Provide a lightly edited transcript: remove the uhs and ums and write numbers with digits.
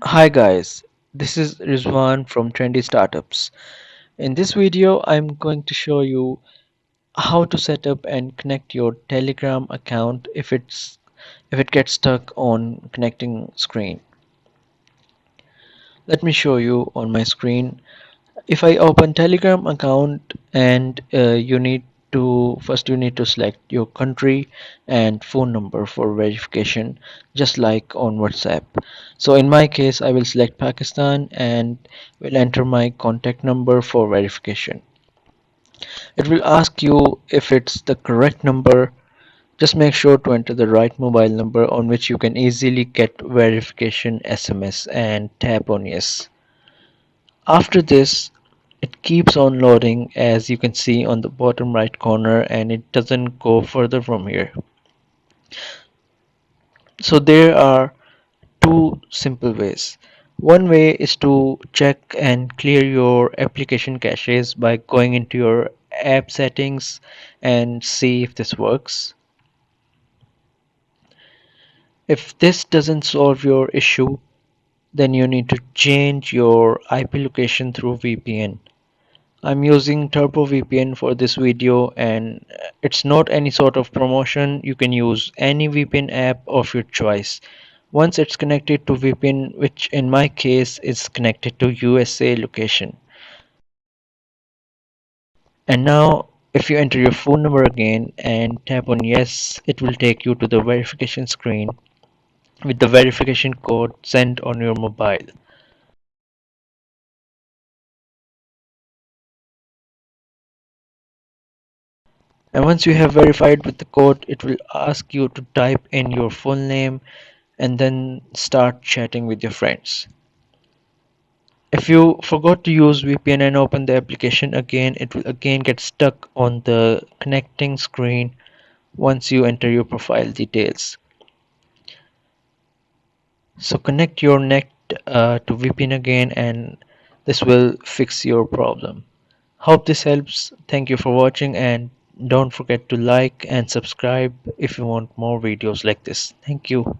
Hi guys, this is Rizwan from Trendy Startups. In this video, I'm going to show you how to set up and connect your Telegram account if it gets stuck on connecting screen. Let me show you on my screen. If I open Telegram account and you need to select your country and phone number for verification, just like on WhatsApp. So in my case I will select Pakistan and will enter my contact number for verification. It will ask you if it's the correct number. Just make sure to enter the right mobile number on which you can easily get verification SMS and tap on yes. After this, it keeps on loading as you can see on the bottom right corner, and it doesn't go further from here. So there are two simple ways. One way is to check and clear your application caches by going into your app settings and see if this works. If this doesn't solve your issue, then you need to change your IP location through VPN. I'm using Turbo VPN for this video, and it's not any sort of promotion. You can use any VPN app of your choice. Once it's connected to VPN, which in my case is connected to USA location. And now if you enter your phone number again and tap on yes, it will take you to the verification screen with the verification code sent on your mobile. And once you have verified with the code, it will ask you to type in your full name and then start chatting with your friends. If you forgot to use VPN and open the application again, it will again get stuck on the connecting screen once you enter your profile details. So connect your net to VPN again, and this will fix your problem. Hope this helps. Thank you for watching, and don't forget to like and subscribe if you want more videos like this. Thank you.